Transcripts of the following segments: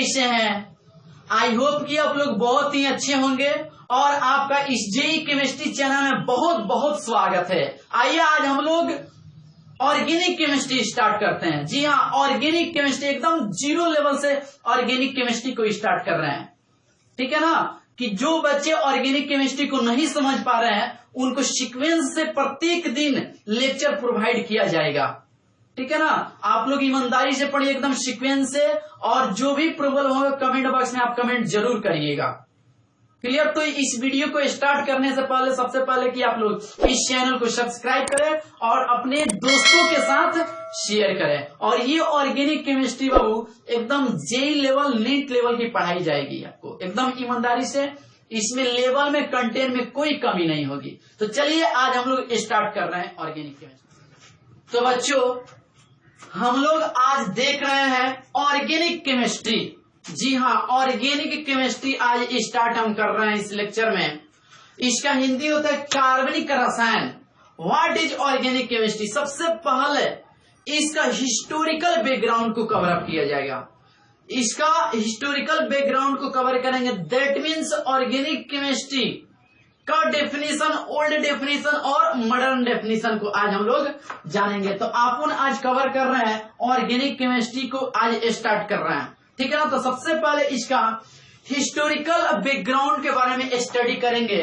कैसे हैं? I hope कि आप लोग बहुत ही अच्छे होंगे और आपका इस जेई केमिस्ट्री चैनल में बहुत बहुत स्वागत है। आइए आज हम लोग ऑर्गेनिक केमिस्ट्री स्टार्ट करते हैं। जी हाँ, ऑर्गेनिक केमिस्ट्री एकदम जीरो लेवल से ऑर्गेनिक केमिस्ट्री को स्टार्ट कर रहे हैं। ठीक है ना, कि जो बच्चे ऑर्गेनिक केमिस्ट्री को नहीं समझ पा रहे हैं उनको सीक्वेंस से प्रत्येक दिन लेक्चर प्रोवाइड किया जाएगा। ठीक है ना, आप लोग ईमानदारी से पढ़िए एकदम सीक्वेंस से, और जो भी प्रॉब्लम होगा कमेंट बॉक्स में आप कमेंट जरूर करिएगा। क्लियर? तो इस वीडियो को स्टार्ट करने से पहले सबसे पहले कि आप लोग इस चैनल को सब्सक्राइब करें और अपने दोस्तों के साथ शेयर करें। और ये ऑर्गेनिक केमिस्ट्री बाबू एकदम जेई लेवल नीट लेवल की पढ़ाई जाएगी आपको एकदम ईमानदारी से। इसमें लेवल में कंटेंट में कोई कमी नहीं होगी। तो चलिए आज हम लोग स्टार्ट कर रहे हैं ऑर्गेनिक केमिस्ट्री। तो बच्चों हम लोग आज देख रहे हैं ऑर्गेनिक केमिस्ट्री। जी हाँ, ऑर्गेनिक केमिस्ट्री आज स्टार्ट हम कर रहे हैं इस लेक्चर में। इसका हिंदी होता है कार्बनिक रसायन। What is organic chemistry? सबसे पहले इसका हिस्टोरिकल बैकग्राउंड को कवर अप किया जाएगा। इसका हिस्टोरिकल बैकग्राउंड को कवर करेंगे। दैट मीन्स ऑर्गेनिक केमिस्ट्री का डेफिनेशन, ओल्ड डेफिनेशन और मॉडर्न डेफिनेशन को आज हम लोग जानेंगे। तो आप आज कवर कर रहे हैं ऑर्गेनिक केमिस्ट्री को, आज स्टार्ट कर रहे हैं। ठीक है ना, तो सबसे पहले इसका हिस्टोरिकल बैकग्राउंड के बारे में स्टडी करेंगे।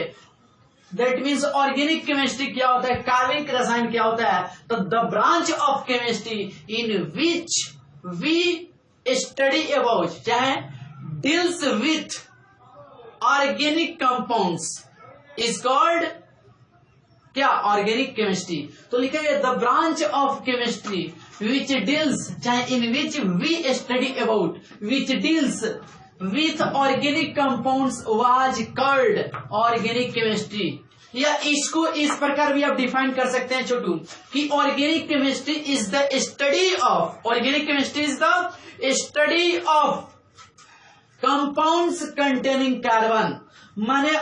दैट मीन्स ऑर्गेनिक केमिस्ट्री क्या होता है, कार्बनिक रसायन क्या होता है। तो the branch of chemistry in which we study about, चाहे deals with organic compounds is called क्या? Organic chemistry. तो लिखेंगे the branch of chemistry which deals, चाहे in which we study about, which deals with organic compounds was called organic chemistry. या इसको इस प्रकार भी आप डिफाइन कर सकते हैं छोटू, कि organic chemistry is the study of, organic chemistry is the study of compounds containing carbon, माने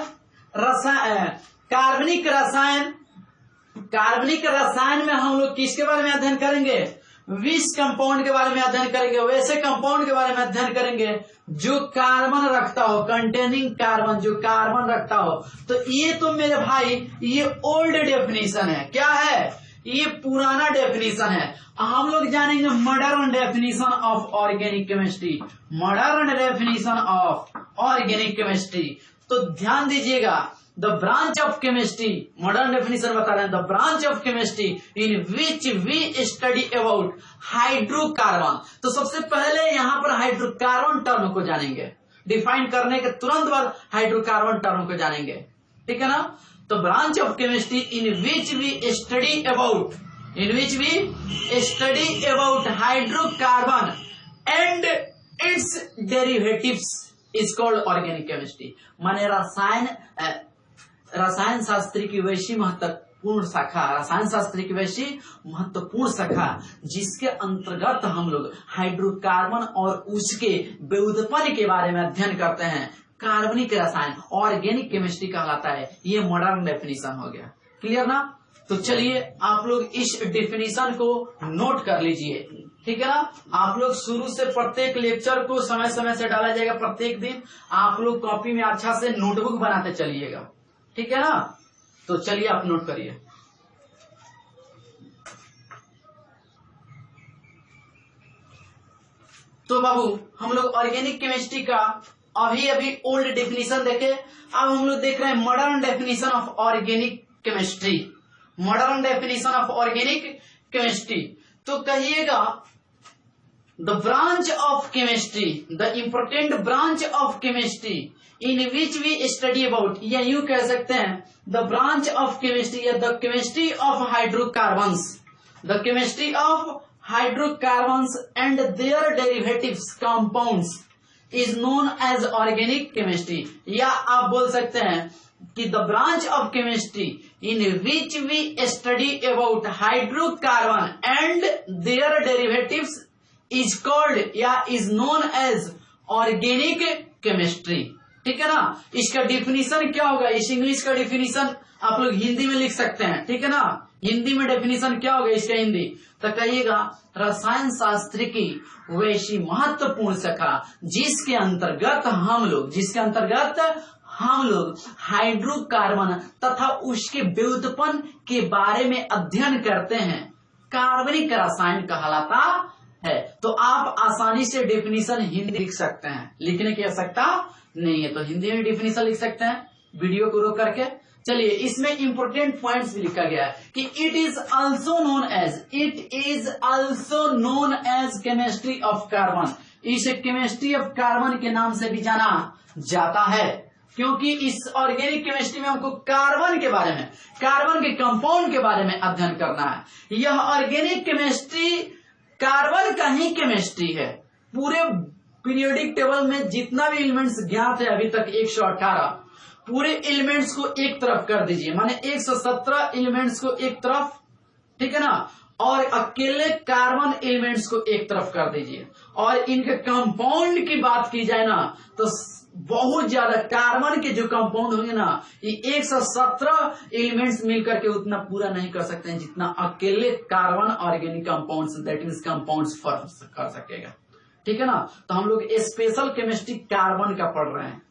रसायन, कार्बनिक रसायन। कार्बनिक रसायन में हम लोग किसके बारे में अध्ययन करेंगे? विष कंपाउंड के बारे में अध्ययन करेंगे। वैसे कंपाउंड के बारे में अध्ययन करेंगे जो कार्बन रखता हो, कंटेनिंग कार्बन, जो कार्बन रखता हो। तो ये तो मेरे भाई ये ओल्ड डेफिनेशन है। क्या है? ये पुराना डेफिनेशन है। हम लोग जानेंगे modern definition of organic chemistry. Modern definition of organic chemistry. तो ध्यान दीजिएगा, the branch of chemistry, modern definition बता रहे हैं, the branch of chemistry in which we study about hydrocarbon. तो सबसे पहले यहाँ पर हाइड्रोकार्बन टर्म को जानेंगे। डिफाइन करने के तुरंत बाद हाइड्रोकार्बन टर्म को जानेंगे। ठीक है ना, तो branch of chemistry in which we study about, in which we study about hydrocarbon and its derivatives is called organic chemistry. माने रसायन शास्त्र की वैसी महत्वपूर्ण शाखा, रसायन शास्त्र की वैसी महत्वपूर्ण शाखा जिसके अंतर्गत हम लोग हाइड्रोकार्बन और उसके व्युत्पन्न के बारे में अध्ययन करते हैं, कार्बनिक रसायन ऑर्गेनिक केमिस्ट्री कहलाता है। ये मॉडर्न डेफिनेशन हो गया। क्लियर ना? तो चलिए आप लोग इस डेफिनेशन को नोट कर लीजिए। ठीक है ना, आप लोग शुरू से प्रत्येक लेक्चर को समय समय से डाला जाएगा। प्रत्येक दिन आप लोग कॉपी में अच्छा से नोटबुक बनाते चलिएगा। ठीक है ना, तो चलिए आप नोट करिए। तो बाबू हम लोग ऑर्गेनिक केमिस्ट्री का अभी ओल्ड डेफिनेशन देखे। अब हम लोग देख रहे हैं modern definition of organic chemistry. Modern definition of organic chemistry. तो कहिएगा the branch of chemistry, the important branch of chemistry in which we study about, या यूं कह सकते हैं द ब्रांच ऑफ केमिस्ट्री या the chemistry of hydrocarbons, the chemistry of hydrocarbons and their derivatives compounds is known as organic chemistry. या आप बोल सकते हैं कि the branch of chemistry in which we study about hydrocarbon and their derivatives is called या is known as organic chemistry. ठीक है ना। इसका डिफिनीशन क्या होगा, इस इंग्लिश का डिफिनीशन आप लोग हिंदी में लिख सकते हैं, ठीक है ना। हिंदी में डेफिनेशन क्या होगा इसका हिंदी, तो कहिएगा रसायन शास्त्र की वैसी महत्वपूर्ण शाखा जिसके अंतर्गत हम लोग हाइड्रोकार्बन तथा उसके व्युत्पन्न के बारे में अध्ययन करते हैं, कार्बनिक रसायन कहलाता है। तो आप आसानी से डेफिनेशन हिंदी लिख सकते हैं, लिखने की आवश्यकता नहीं है, तो हिंदी में डेफिनेशन लिख सकते हैं वीडियो को रोक करके। चलिए, इसमें इंपोर्टेंट पॉइंट्स भी लिखा गया है कि it is also known as chemistry of carbon. इसे केमिस्ट्री ऑफ कार्बन के नाम से भी जाना जाता है, क्योंकि इस ऑर्गेनिक केमिस्ट्री में हमको कार्बन के बारे में, कार्बन के कंपाउंड के बारे में अध्ययन करना है। यह ऑर्गेनिक केमिस्ट्री कार्बन का ही केमिस्ट्री है। पूरे पीरियोडिक टेबल में जितना भी एलिमेंट्स ज्ञात है अभी तक 118, पूरे एलिमेंट्स को एक तरफ कर दीजिए, माने 117 एलिमेंट्स को एक तरफ, ठीक है ना, और अकेले कार्बन एलिमेंट्स को एक तरफ कर दीजिए। और इनके कंपाउंड की बात की जाए ना तो बहुत ज्यादा कार्बन के जो कंपाउंड होंगे ना, ये 117 एलिमेंट्स मिलकर के उतना पूरा नहीं कर सकते हैं जितना अकेले carbon organic compounds, that means compounds form कर सकेगा, ठीक है ना। तो हम लोग स्पेशल केमिस्ट्री कार्बन का पढ़ रहे हैं,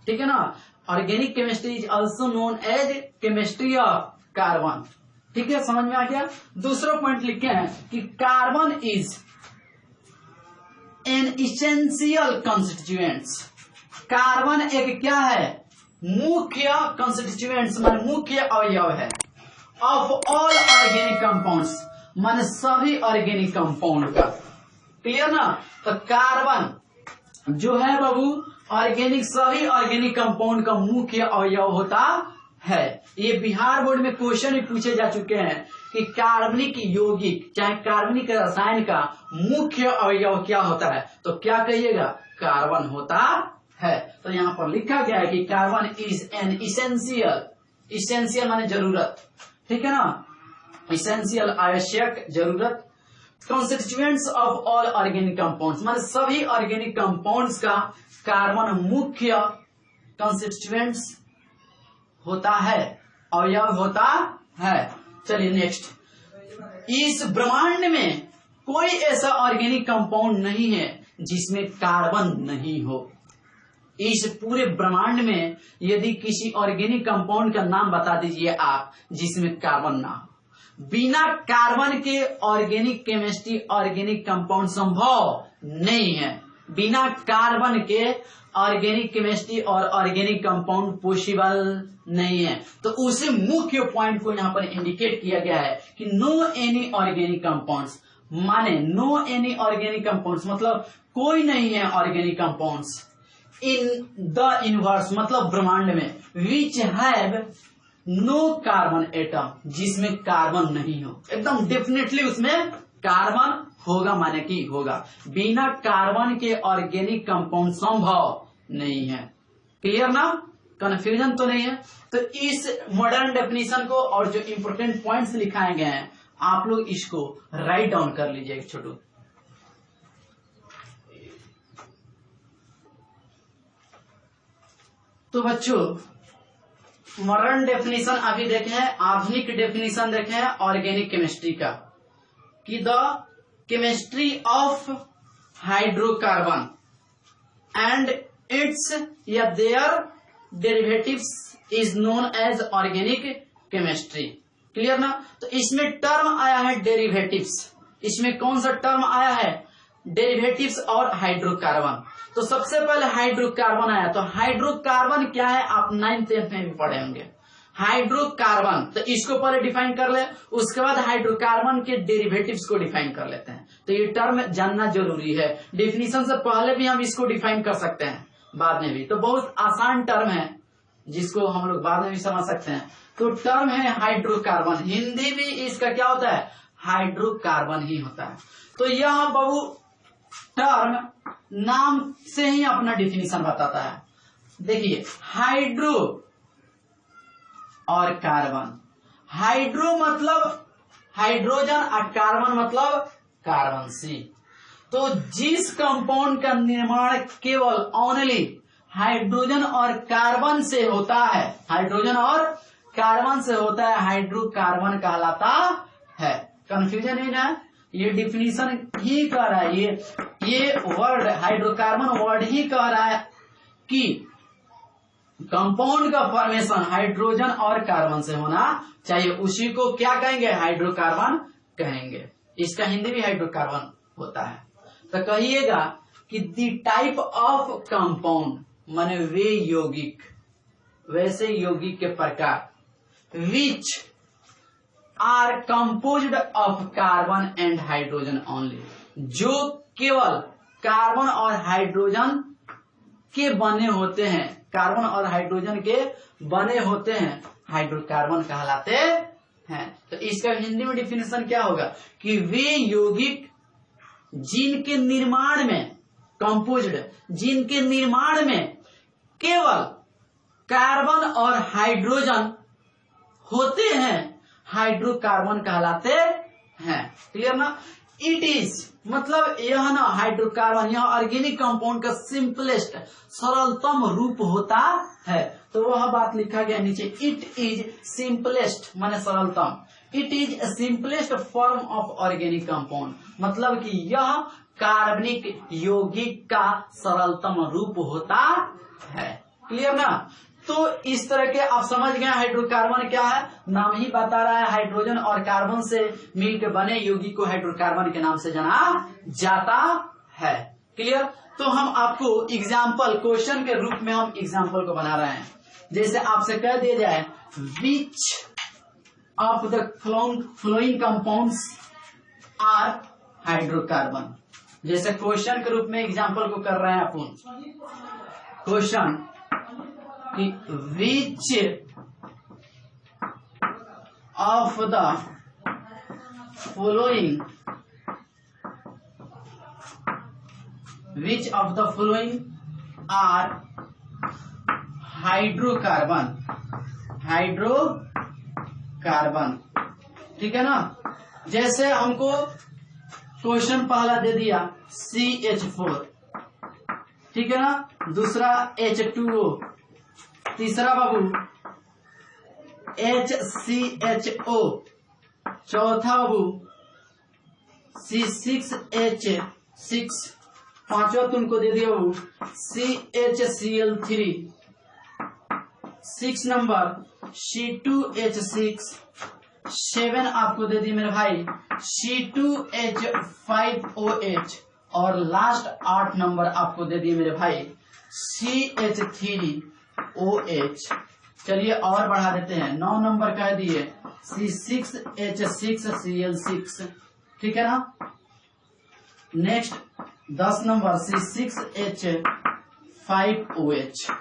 ठीक है ना। Organic chemistry is also known as chemistry of carbon, ठीक है, समझ में आ गया। दूसरा पॉइंट लिखे हैं कि carbon is an essential constituents. Carbon एक क्या है, मुख्य कंस्टिट्यूएंट्स मान मुख्य अवयव है ऑफ ऑल ऑर्गेनिक कंपाउंड्स, मान सभी ऑर्गेनिक कंपाउंड का, क्लियर ना। तो कार्बन जो है बाबू ऑर्गेनिक, सभी ऑर्गेनिक कंपाउंड का मुख्य अवयव होता है। ये बिहार बोर्ड में क्वेश्चन भी पूछे जा चुके हैं कि कार्बनिक यौगिक चाहे कार्बनिक रसायन का मुख्य अवयव क्या होता है, तो क्या कहिएगा, कार्बन होता है। तो यहाँ पर लिखा गया है कि कार्बन इज एन इसेंशियल माने जरूरत, ठीक है ना, इसेंशियल आवश्यक, जरूरत, constituents of all organic compounds माने सभी ऑर्गेनिक कंपाउंड्स का कार्बन मुख्य कंस्टिट्यूएंट्स होता है, अवयव होता है। चलिए नेक्स्ट, इस ब्रह्मांड में कोई ऐसा ऑर्गेनिक कंपाउंड नहीं है जिसमें कार्बन नहीं हो। इस पूरे ब्रह्मांड में यदि किसी ऑर्गेनिक कंपाउंड का नाम बता दीजिए आप जिसमें कार्बन ना हो। बिना कार्बन के ऑर्गेनिक केमिस्ट्री, ऑर्गेनिक कंपाउंड संभव नहीं है। बिना कार्बन के ऑर्गेनिक केमिस्ट्री और ऑर्गेनिक कंपाउंड पॉसिबल नहीं है। तो उसे मुख्य पॉइंट को यहाँ पर इंडिकेट किया गया है कि नो एनी ऑर्गेनिक कंपाउंड्स, माने नो एनी ऑर्गेनिक कंपाउंड्स मतलब कोई नहीं है organic compounds in the universe मतलब ब्रह्मांड में, which have no carbon atom, जिसमें कार्बन नहीं हो। एकदम डेफिनेटली उसमें कार्बन होगा, माने कि होगा। बिना कार्बन के ऑर्गेनिक कंपाउंड संभव नहीं है, क्लियर ना, कंफ्यूजन तो नहीं है। तो इस मॉडर्न डेफिनेशन को और जो इंपोर्टेंट पॉइंट्स लिखाए गए हैं आप लोग इसको राइट डाउन कर लीजिए छोटू। तो बच्चों मॉडर्न डेफिनेशन अभी देखे हैं, आधुनिक डेफिनेशन देखे हैं ऑर्गेनिक केमिस्ट्री का कि the chemistry of hydrocarbon and its या their derivatives is known as organic chemistry, clear ना। तो इसमें टर्म आया है डेरिवेटिव्स, इसमें कौन सा टर्म आया है, डेरिवेटिव्स और हाइड्रोकार्बन। तो सबसे पहले हाइड्रोकार्बन आया, तो हाइड्रोकार्बन क्या है आप 9th 10th में भी पढ़े होंगे। हाइड्रोकार्बन, तो इसको पहले डिफाइन कर ले, उसके बाद हाइड्रोकार्बन के डेरिवेटिव्स को डिफाइन कर लेते हैं। तो ये टर्म जानना जरूरी है, डेफिनेशन से पहले भी हम इसको डिफाइन कर सकते हैं, बाद में भी। तो बहुत आसान टर्म है जिसको हम लोग बाद में भी समझ सकते हैं। तो टर्म है हाइड्रोकार्बन, हिंदी भी इसका क्या होता है, हाइड्रोकार्बन ही होता है। तो यह बहु टर्म नाम से ही अपना डिफिनीशन बताता है। देखिए हाइड्रो और कार्बन, हाइड्रो मतलब हाइड्रोजन और कार्बन मतलब कार्बन सी। तो जिस कंपाउंड का निर्माण केवल ओनली हाइड्रोजन और कार्बन से होता है, हाइड्रोजन और कार्बन से होता है, हाइड्रोकार्बन कहलाता है। कंफ्यूजन है ना, ये डिफिनीशन ही कह रहा है, ये वर्ड हाइड्रोकार्बन वर्ड ही कह रहा है कि कंपाउंड का फॉर्मेशन हाइड्रोजन और कार्बन से होना चाहिए, उसी को क्या कहेंगे, हाइड्रोकार्बन कहेंगे। इसका हिंदी भी हाइड्रोकार्बन होता है। तो कहिएगा कि द टाइप ऑफ कंपाउंड माने वे यौगिक, वैसे यौगिक के प्रकार which are composed of carbon and hydrogen only, जो केवल कार्बन और हाइड्रोजन के बने होते हैं, कार्बन और हाइड्रोजन के बने होते हैं, हाइड्रोकार्बन कहलाते हैं। तो इसका हिंदी में डिफिनेशन क्या होगा कि वे यौगिक जिनके निर्माण में, कंपोज्ड, जिनके निर्माण में केवल कार्बन और हाइड्रोजन होते हैं, हाइड्रोकार्बन कहलाते हैं। क्लियर ना। इट इज मतलब यह ना हाइड्रोकार्बन, यह ऑर्गेनिक कंपाउंड का सिंपलेस्ट, सरलतम रूप होता है। तो वह बात लिखा गया नीचे, इट इज सिंपलेस्ट माने सरलतम, it is simplest form of organic compound, मतलब कि यह कार्बनिक यौगिक का सरलतम रूप होता है। क्लियर ना। तो इस तरह के आप समझ गए हाइड्रोकार्बन क्या है, नाम ही बता रहा है, हाइड्रोजन और कार्बन से मिलकर बने यौगिक को हाइड्रोकार्बन के नाम से जाना जाता है। क्लियर। तो हम आपको एग्जाम्पल, क्वेश्चन के रूप में हम एग्जाम्पल को बना रहे हैं। जैसे आपसे कह दिया जाए which of the following compounds are hydrocarbon, जैसे क्वेश्चन के रूप में एग्जाम्पल को कर रहे हैं अपन। Question which of the following are hydrocarbon, hydrocarbon, ठीक है ना। जैसे हमको क्वेश्चन पहला दे दिया CH4, ठीक है ना, दूसरा H2O, तीसरा बाबू HCHO, चौथा बाबू C6H6, पांचवा तुमको दे दिया बाबू CHCl3, 6 नंबर C2H6, 7 आपको दे दी मेरे भाई C2H5OH, और लास्ट 8 नंबर आपको दे दिए मेरे भाई CH3OH। चलिए और बढ़ा देते हैं, 9 नंबर कह दिए C6H6Cl6, ठीक है ना। Next 10 number C6H5OH।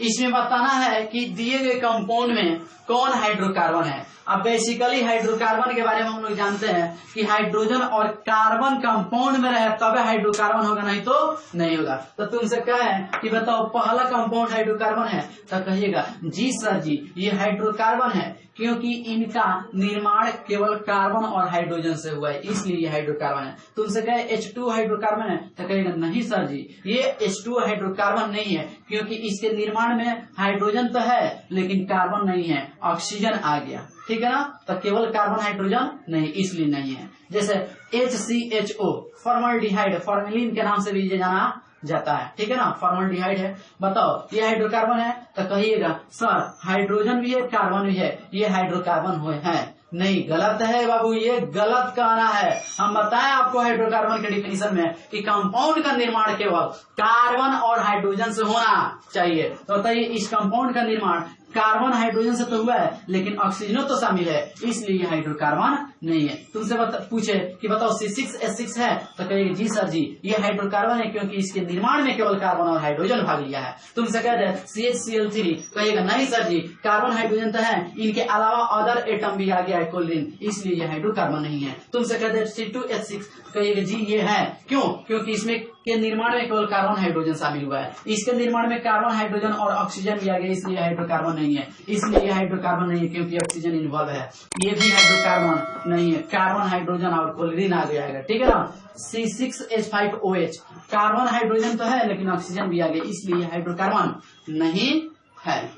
इसमें बताना है कि दिए गए कंपाउंड में कौन हाइड्रोकार्बन है। अब बेसिकली हाइड्रोकार्बन के बारे में हम लोग जानते हैं कि हाइड्रोजन और कार्बन कंपाउंड में रहे तब हाइड्रोकार्बन होगा, नहीं तो नहीं होगा। तो तुमसे कहें कि बताओ पहला कंपाउंड हाइड्रोकार्बन है, तो कहिएगा जी सर जी ये हाइड्रोकार्बन है, क्योंकि इनका निर्माण केवल कार्बन और हाइड्रोजन से हुआ है, इसलिए ये हाइड्रोकार्बन है। तुमसे कहे H2 हाइड्रोकार्बन है, तो कहेगा नहीं सर जी ये H2 हाइड्रोकार्बन नहीं है, क्योंकि इसके निर्माण में हाइड्रोजन तो है लेकिन कार्बन नहीं है, ऑक्सीजन आ गया, ठीक है ना। तो केवल कार्बन हाइड्रोजन नहीं, इसलिए नहीं है। जैसे HCHO फॉर्मल्डिहाइड, फॉर्मेलिन के नाम से भी जाना जाता है, ठीक है ना, फॉर्मल्डिहाइड है। बताओ ये हाइड्रोकार्बन है, तो कहिएगा सर हाइड्रोजन भी है कार्बन भी है, ये हाइड्रोकार्बन है। नहीं, गलत है बाबू, ये गलत कहना है। हम बताएं आपको हाइड्रोकार्बन के डिफिनीशन में कि कंपाउंड का निर्माण केवल कार्बन और हाइड्रोजन से होना चाहिए। तो बताइए इस कंपाउंड का निर्माण कार्बन हाइड्रोजन से तो हुआ है लेकिन ऑक्सीजन तो शामिल है, इसलिए हाइड्रोकार्बन नहीं है। तुमसे पूछे कि बताओ C6H6 है, तो कहेगी जी सर जी ये हाइड्रोकार्बन है, क्योंकि इसके निर्माण में केवल कार्बन और हाइड्रोजन भाग लिया है। तुमसे कह दे CHCl3, कहेगा नहीं सर जी कार्बन हाइड्रोजन तो है, इनके अलावा अदर एटम भी आ गया है कोलिन, इसलिए ये हाइड्रोकार्बन नहीं है। तुमसे कह दे C2H6, कहिएगा जी ये है, क्यों, क्योंकि इसमें के निर्माण में केवल कार्बन हाइड्रोजन शामिल हुआ है। इसके निर्माण में कार्बन हाइड्रोजन और ऑक्सीजन भी आ गया, इसलिए हाइड्रोकार्बन नहीं है। इसलिए ये हाइड्रोकार्बन नहीं है क्योंकि ऑक्सीजन इन्वॉल्व है। ये भी हाइड्रोकार्बन नहीं है, कार्बन हाइड्रोजन और क्लोरीन आ गया, ठीक है ना। C6H5OH कार्बन हाइड्रोजन तो है लेकिन ऑक्सीजन भी आ गया, इसलिए हाइड्रोकार्बन नहीं है।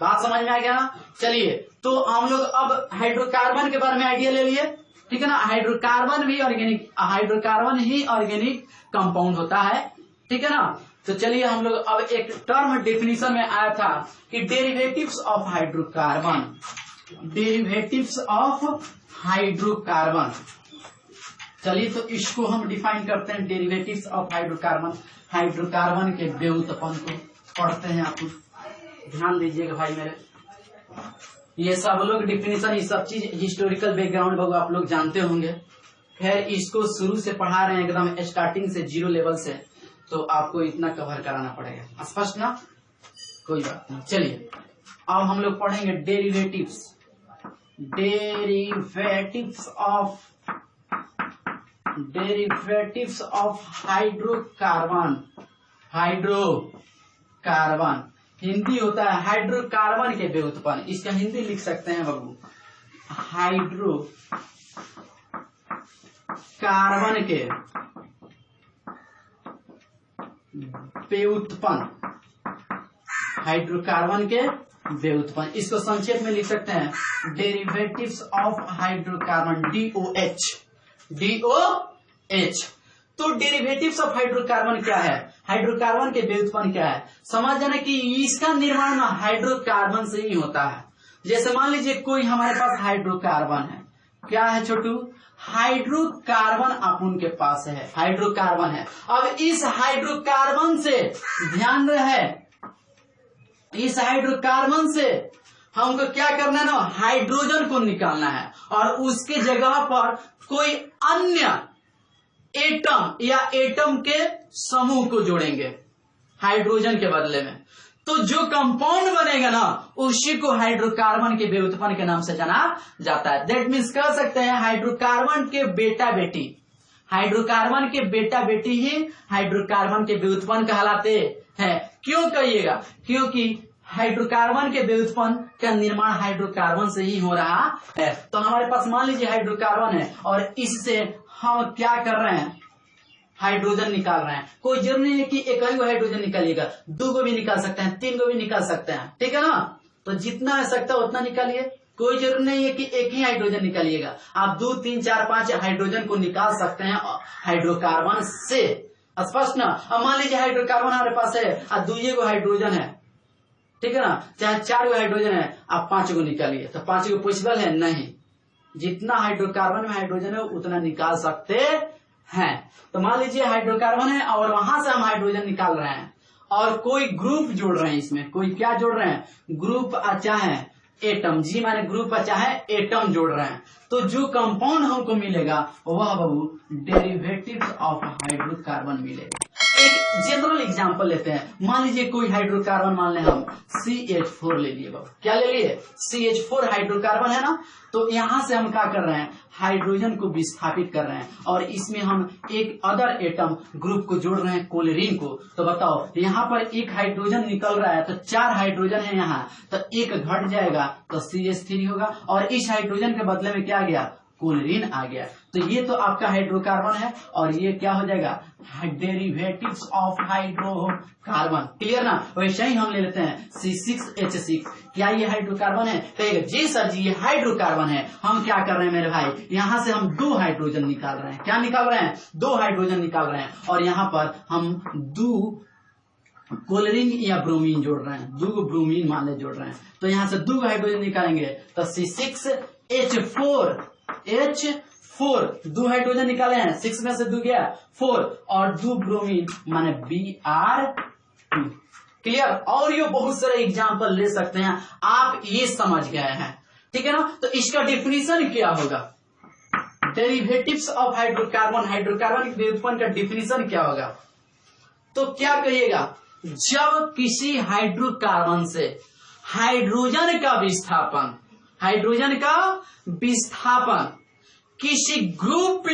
बात समझ में आ गया ना। चलिए तो हम लोग अब हाइड्रोकार्बन के बारे में आइडिया ले लिए, ठीक है ना। हाइड्रोकार्बन ही ऑर्गेनिक कंपाउंड होता है, ठीक है ना। तो चलिए हम लोग अब एक टर्म डेफिनेशन में आया था कि डेरिवेटिव्स ऑफ हाइड्रोकार्बन। चलिए तो इसको हम डिफाइन करते हैं, डेरिवेटिव्स ऑफ हाइड्रोकार्बन के व्युत्पन्न को पढ़ते हैं। आप ध्यान दीजिएगा भाई मेरे, ये सब लोग डिफिनेशन, ये सब चीज हिस्टोरिकल बैकग्राउंड बाबू आप लोग जानते होंगे। खैर इसको शुरू से पढ़ा रहे हैं एकदम स्टार्टिंग से, 0 लेवल से, तो आपको इतना कवर कराना पड़ेगा। स्पष्ट ना, कोई बात नहीं। चलिए अब हम लोग पढ़ेंगे डेरिवेटिव्स ऑफ हाइड्रोकार्बन। हिंदी होता है हाइड्रोकार्बन के व्युत्पन्न, इसका हिंदी लिख सकते हैं बाबू, हाइड्रोकार्बन के व्युत्पन्न। इसको संक्षेप में लिख सकते हैं डेरिवेटिव्स ऑफ हाइड्रोकार्बन, DOH। तो डेरिवेटिव्स ऑफ हाइड्रोकार्बन क्या है, हाइड्रोकार्बन के व्युत्पन्न क्या है, समझ जाना कि इसका निर्माण हाइड्रोकार्बन से ही होता है। जैसे मान लीजिए कोई हमारे पास हाइड्रोकार्बन है, क्या है छोटू, हाइड्रोकार्बन अपन के पास है, हाइड्रोकार्बन है। अब इस हाइड्रोकार्बन से ध्यान रहे, इस हाइड्रोकार्बन से हमको क्या करना है ना, हाइड्रोजन को निकालना है और उसके जगह पर कोई अन्य एटम या एटम के समूह को जोड़ेंगे हाइड्रोजन के बदले में। तो जो कंपाउंड बनेगा ना उसी को हाइड्रोकार्बन के व्युत्पन्न के नाम से जाना जाता है। दैट मीन्स कह सकते हैं हाइड्रोकार्बन के बेटा बेटी, हाइड्रोकार्बन के बेटा बेटी ही हाइड्रोकार्बन के व्युत्पन्न कहलाते हैं। क्यों कहिएगा, क्योंकि हाइड्रोकार्बन के व्युत्पन्न का निर्माण हाइड्रोकार्बन से ही हो रहा है। तो हमारे पास मान लीजिए हाइड्रोकार्बन है और इससे हम क्या कर रहे हैं, हाइड्रोजन निकाल रहे हैं। कोई जरूरी नहीं है कि एक ही हाइड्रोजन निकालिएगा, 2 को भी निकाल सकते हैं, 3 को भी निकाल सकते हैं, ठीक है ना। तो जितना आ सकता है उतना निकालिए, कोई जरूरी नहीं है कि एक ही हाइड्रोजन निकालिएगा। आप 2, 3, 4, 5 हाइड्रोजन को निकाल सकते हैं हाइड्रोकार्बन से। स्पष्ट ना। अब मान लीजिए हाइड्रोकार्बन हमारे पास है और 2 को हाइड्रोजन है, ठीक है ना, चाहे 4 को हाइड्रोजन है, आप 5 को निकालिए, तो 5 को पॉसिबल है नहीं। जितना हाइड्रोकार्बन में हाइड्रोजन है उतना निकाल सकते हैं। तो मान लीजिए हाइड्रोकार्बन है और वहां से हम हाइड्रोजन निकाल रहे हैं और कोई ग्रुप जोड़ रहे हैं, इसमें कोई क्या जोड़ रहे हैं, ग्रुप चाहे एटम, जी माने ग्रुप चाहे एटम जोड़ रहे हैं। तो जो कंपाउंड हमको मिलेगा वह बाबू डेरिवेटिव्स ऑफ हाइड्रोकार्बन मिलेगा। एक जनरल एग्जांपल लेते हैं, मान लीजिए कोई हाइड्रोकार्बन मान लें हम CH4 ले लिए बाबू, क्या ले लिए, CH4 हाइड्रोकार्बन है ना। तो यहां से हम क्या कर रहे हैं, हाइड्रोजन को विस्थापित कर रहे हैं और इसमें हम एक अदर एटम ग्रुप को जोड़ रहे हैं, क्लोरीन को। तो बताओ यहाँ पर एक हाइड्रोजन निकल रहा है तो 4 हाइड्रोजन है यहाँ, तो 1 घट जाएगा तो CH3 होगा और इस हाइड्रोजन के बदले में क्या आ गया, क्लोरीन आ गया। तो ये तो आपका हाइड्रोकार्बन है और ये क्या हो जाएगा, डेरिवेटिव्स ऑफ हाइड्रोकार्बन। क्लियर ना। वैसे ही हम ले लेते हैं C6H6, क्या ये हाइड्रोकार्बन है, कहेगा जी सर जी ये हाइड्रोकार्बन है। हम क्या कर रहे हैं मेरे भाई, यहाँ से हम 2 हाइड्रोजन निकाल रहे हैं, क्या निकाल रहे हैं, 2 हाइड्रोजन निकाल रहे हैं और यहाँ पर हम 2 क्लोरीन या ब्रोमीन जोड़ रहे हैं, 2 ब्रोमीन मान ले जोड़ रहे हैं। तो यहाँ से 2 हाइड्रोजन निकालेंगे तो C6H4 2 हाइड्रोजन निकाले हैं, 6 में से 2 गया 4 और 2 ब्रोमीन माने Br2। क्लियर। और ये बहुत सारे एग्जाम्पल ले सकते हैं, आप ये समझ गए हैं, ठीक है ना। तो इसका डिफिनीशन क्या होगा, डेरिवेटिव्स ऑफ हाइड्रोकार्बन, हाइड्रोकार्बन के व्युत्पन्न का डिफिनीशन क्या होगा। तो क्या कहिएगा, जब किसी हाइड्रोकार्बन से हाइड्रोजन का विस्थापन किसी ग्रुप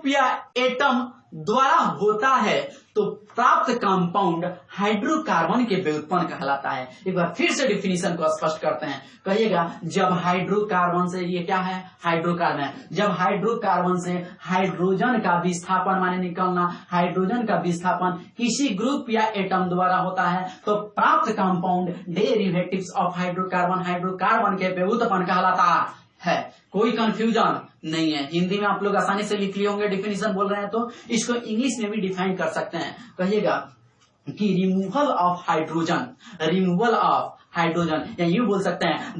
या एटम द्वारा होता है तो प्राप्त कंपाउंड हाइड्रोकार्बन के व्युत्पन्न कहलाता है। एक बार फिर से डिफिनीशन को स्पष्ट करते हैं, कहिएगा जब हाइड्रोकार्बन से, ये क्या है, हाइड्रोकार्बन है, जब हाइड्रोकार्बन से हाइड्रोजन का विस्थापन माने निकलना, हाइड्रोजन का विस्थापन किसी ग्रुप या एटम द्वारा होता है तो प्राप्त compound derivatives of hydrocarbon hydrocarbon के व्युत्पन्न कहलाता है। कोई कंफ्यूजन नहीं है, हिंदी में आप लोग आसानी से लिख लिए होंगे, डिफिनीशन बोल रहे हैं तो इसको इंग्लिश में भी डिफाइन कर सकते हैं। कहिएगा कि removal of hydrogen, removal of hydrogen, या यूं बोल सकते हैं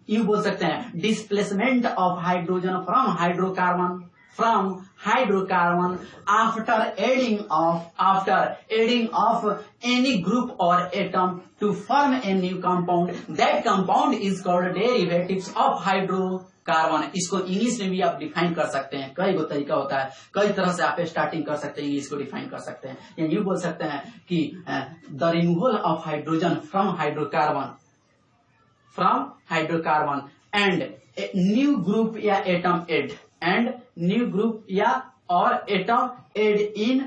यूं बोल सकते हैं displacement of hydrogen from hydrocarbon, from hydrocarbon after adding of any group or atom to form a new compound, that compound is called derivatives of hydrocarbon. इसको इंग्लिश में भी आप डिफाइन कर सकते हैं, कई गो तरीका होता है, कई तरह से आप स्टार्टिंग कर सकते हैं, इंग्लिश को डिफाइन कर सकते हैं, या यूं बोल सकते हैं कि the removal of hydrogen from hydrocarbon and new group या atom add, and new group या और atom add in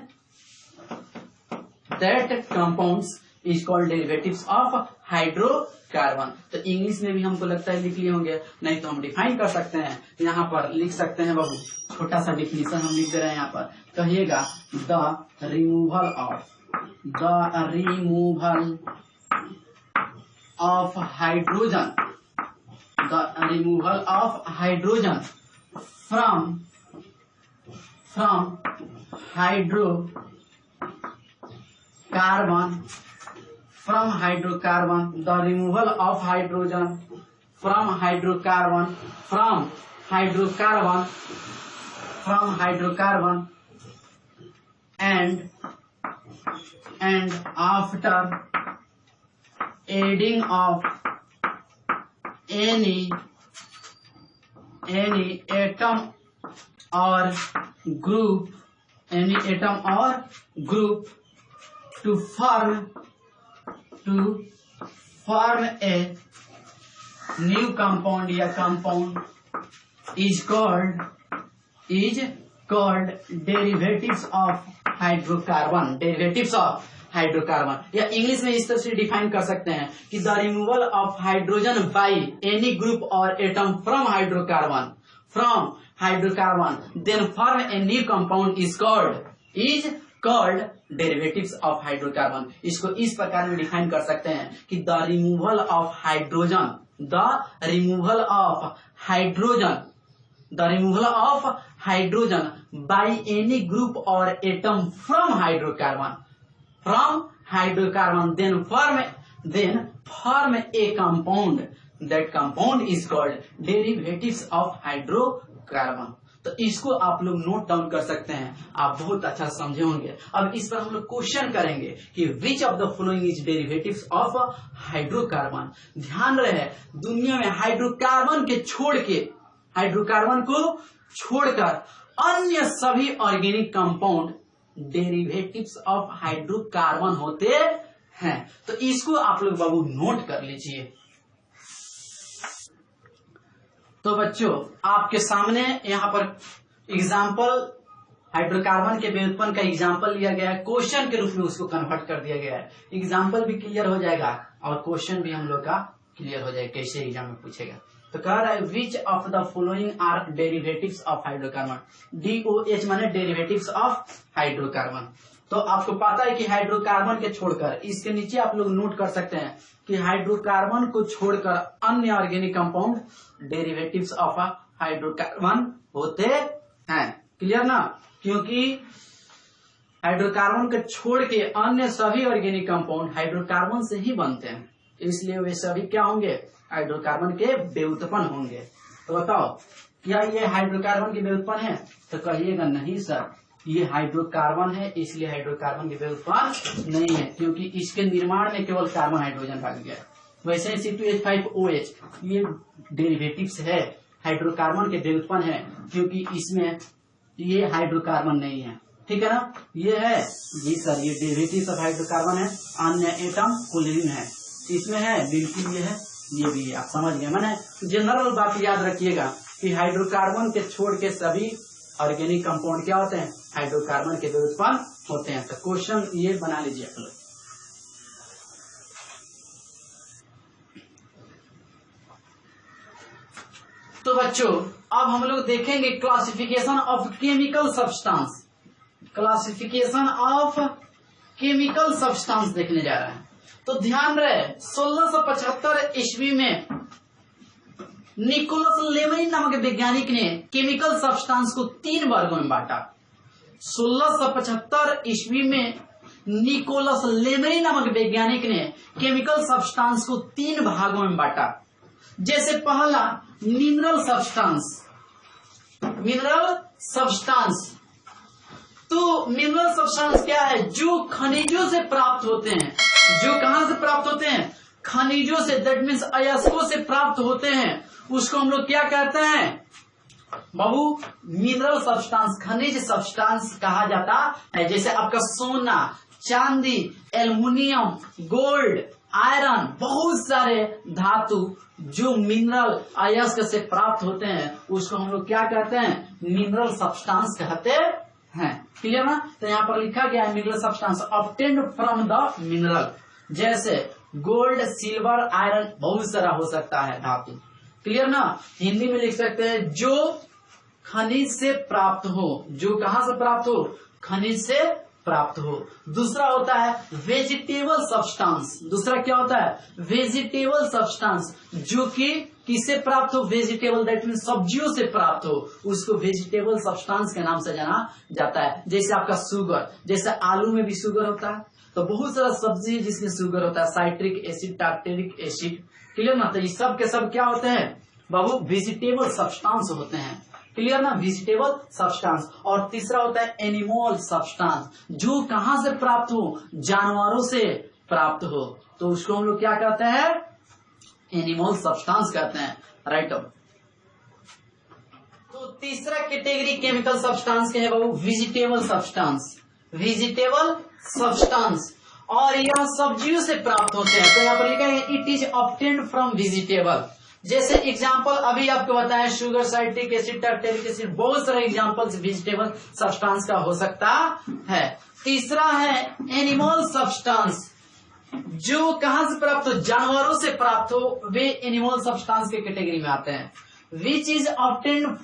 that compounds is called derivatives of hydrocarbon. तो इंग्लिश में भी हमको लगता है लिख लिए होंगे, नहीं तो हम डिफाइन कर सकते हैं, यहाँ पर लिख सकते हैं बाबू, छोटा सा डिफिनीशन हम लिख दे रहे हैं यहाँ पर, कहिएगा the removal of hydrogen, the removal of hydrogen from hydrocarbon, the removal of hydrogen from hydrocarbon and after adding of any atom or group to form a new compound या compound is called derivatives of hydrocarbon, derivatives of hydrocarbon, या English में इस तरह से define कर सकते हैं कि the removal of hydrogen by any group और atom from hydrocarbon then form a new compound is called derivatives of hydrocarbon. इसको इस प्रकार में डिफाइन कर सकते हैं कि the removal of hydrogen by any group और atom from hydrocarbon then form a compound, that compound is called derivatives of hydrocarbon. तो इसको आप लोग नोट डाउन कर सकते हैं, आप बहुत अच्छा समझे होंगे। अब इस पर हम लोग क्वेश्चन करेंगे कि विच of the following is derivatives of hydrocarbon. ध्यान रहे, दुनिया में हाइड्रोकार्बन को छोड़कर अन्य सभी organic compound derivatives of hydrocarbon होते हैं। तो इसको आप लोग बाबू नोट कर लीजिए। तो बच्चों, आपके सामने यहाँ पर एग्जाम्पल हाइड्रोकार्बन के व्युत्पन्न का एग्जाम्पल लिया गया है, क्वेश्चन के रूप में उसको कन्वर्ट कर दिया गया है। एग्जाम्पल भी क्लियर हो जाएगा और क्वेश्चन भी हम लोग का क्लियर हो जाएगा, कैसे एग्जाम में पूछेगा। तो कह रहा है which of the following are derivatives of hydrocarbon. DOH माने डेरिवेटिव्स ऑफ हाइड्रोकार्बन। तो आपको पता है कि हाइड्रोकार्बन के छोड़कर, इसके नीचे आप लोग नोट कर सकते हैं कि हाइड्रोकार्बन को छोड़कर अन्य organic compound derivatives of hydrocarbon होते हैं। क्लियर ना? क्योंकि हाइड्रोकार्बन को छोड़ के अन्य सभी ऑर्गेनिक कंपाउंड हाइड्रोकार्बन से ही बनते हैं, इसलिए वे सभी क्या होंगे? हाइड्रोकार्बन के व्युत्पन्न होंगे। तो बताओ, क्या ये हाइड्रोकार्बन के व्युत्पन्न है? तो कहिएगा नहीं सर, ये हाइड्रोकार्बन है, इसलिए हाइड्रोकार्बन के व्युत्पन्न नहीं है, क्योंकि इसके निर्माण में केवल कार्बन हाइड्रोजन भाग गया। वैसे C2H5OH ये डेरिवेटिव्स है, हाइड्रोकार्बन के व्युत्पन्न है, क्योंकि इसमें ये हाइड्रोकार्बन नहीं है। ठीक है ना? ये है जी सर, ये डेरिवेटिव्स ऑफ हाइड्रोकार्बन है, अन्य एटम क्लोरीन है, इसमें है बिल्कुल ये है, ये भी है। आप समझ गए? मैंने जनरल बात याद रखिएगा कि हाइड्रोकार्बन के छोड़ के सभी ऑर्गेनिक कंपाउंड क्या होते हैं? हाइड्रोकार्बन के भी उत्पन्न होते हैं। तो क्वेश्चन ये बना लीजिए आप लोग। तो बच्चों अब हम लोग देखेंगे classification of chemical substance. Classification of chemical substance देखने जा रहे हैं। तो ध्यान रहे 1675 ईस्वी में निकोलस लेमरिन नामक वैज्ञानिक ने केमिकल सब्सटेंस को 3 वर्गों में बांटा। 1675 ईस्वी में निकोलस लेमरिन नामक वैज्ञानिक ने केमिकल सब्सटेंस को 3 भागों में बांटा। जैसे पहला मिनरल सब्सटेंस। मिनरल सब्सटेंस, तो मिनरल सब्सटेंस क्या है? जो खनिजों से प्राप्त होते हैं। जो कहां से प्राप्त होते हैं? खनिजों से, दैट मीन्स अयस्कों से प्राप्त होते हैं। उसको हम लोग क्या कहते हैं बाबू? मिनरल सब्सटेंस, खनिज सब्सटेंस कहा जाता है। जैसे आपका सोना, चांदी, एल्युमिनियम, गोल्ड, आयरन, बहुत सारे धातु जो मिनरल अयस्क से प्राप्त होते हैं उसको हम लोग क्या कहते हैं? मिनरल सब्सटेंस कहते हैं। क्लियर ना? तो यहाँ पर लिखा गया है mineral substance obtained from the mineral. जैसे गोल्ड, सिल्वर, आयरन, बहुत सारा हो सकता है धातु। क्लियर ना? हिंदी में लिख सकते हैं जो खनिज से प्राप्त हो। जो कहां से प्राप्त हो? खनिज से प्राप्त हो। दूसरा होता है वेजिटेबल सब्सटेंस। दूसरा क्या होता है? वेजिटेबल सब्सटेंस, जो कि किससे प्राप्त हो? वेजिटेबल, दैट मीन सब्जियों से प्राप्त हो, उसको वेजिटेबल सब्सटेंस के नाम से जाना जाता है। जैसे आपका शुगर, जैसे आलू में भी शुगर होता है, तो बहुत सारा सब्जी है जिसमें शुगर होता है, citric acid, tartaric acid. Clear ना? तो ये सब के सब क्या होते हैं बाबू? वेजिटेबल सब्सटेंस होते हैं। क्लियर ना? Vegetable substance. और तीसरा होता है एनिमल सब्सटेंस, जो कहां से प्राप्त हो? जानवरों से प्राप्त हो, तो उसको हम लोग क्या कहते हैं? एनिमल सब्सटेंस कहते हैं। राइट। तो तीसरा कैटेगरी केमिकल सब्सटेंस के है बाबू वेजिटेबल सब्सटेंस। वेजिटेबल सब्सटेंस, और यह सब्जियों से प्राप्त होते हैं। तो यहाँ पर लिखा है it is obtained from vegetable. जैसे एग्जाम्पल अभी आपको बताया sugar, citric acid, tartaric acid, बहुत सारे एग्जाम्पल्स वेजिटेबल सब्सटेंस का हो सकता है। तीसरा है एनिमल सब्सटेंस, जो कहां से प्राप्त हो? जानवरों से प्राप्त हो, वे एनिमल सब्सटेंस के कैटेगरी में आते हैं। Which is obtained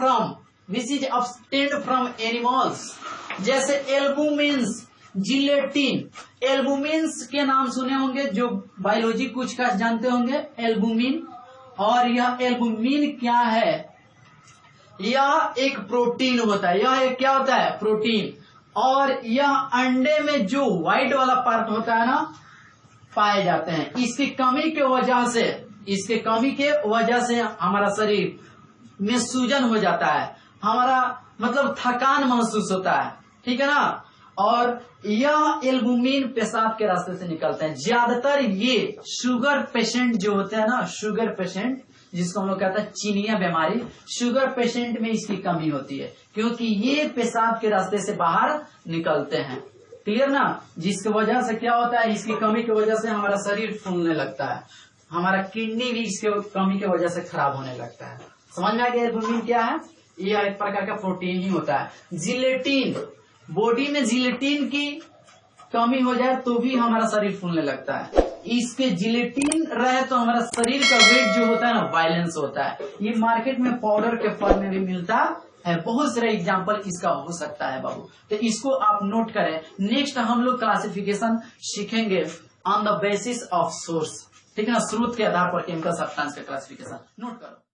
from animals. जैसे एल्बुमिन्स, जिलेटिन। एल्बुमिन्स के नाम सुने होंगे, जो बायोलॉजी कुछ का जानते होंगे, एल्बुमिन। और यह एल्बुमिन क्या है? यह एक प्रोटीन होता है। यह एक क्या होता है? प्रोटीन। और यह अंडे में जो व्हाइट वाला पार्ट होता है ना, पाए जाते हैं। इसकी कमी के वजह से हमारा शरीर में सूजन हो जाता है, हमारा मतलब थकान महसूस होता है। ठीक है ना? और यह एल्बुमिन पेशाब के रास्ते से निकलते हैं। ज्यादातर ये शुगर पेशेंट जो होते हैं ना, शुगर पेशेंट जिसको हम लोग कहते हैं चीनिया बीमारी, शुगर पेशेंट में इसकी कमी होती है, क्योंकि ये पेशाब के रास्ते से बाहर निकलते हैं। क्लियर ना? जिसकी वजह से क्या होता है? इसकी कमी की वजह से हमारा शरीर फूलने लगता है, हमारा किडनी भी इसके कमी की वजह से खराब होने लगता है। समझ में आ गया एल्बुमिन क्या है? यह एक प्रकार का प्रोटीन ही होता है। जिलेटिन, बॉडी में जिलेटिन की कमी हो जाए तो भी हमारा शरीर फूलने लगता है। इसके जिलेटिन रहे तो हमारा शरीर का वेट जो होता है ना, बैलेंस होता है। ये मार्केट में पाउडर के फॉर्म में भी मिलता है। बहुत सारे एग्जाम्पल इसका हो सकता है बाबू, तो इसको आप नोट करें। नेक्स्ट हम लोग क्लासिफिकेशन सीखेंगे on the basis of source. ठीक है ना? स्रोत के आधार पर केमिकल सब्सटेंस का क्लासिफिकेशन नोट करो।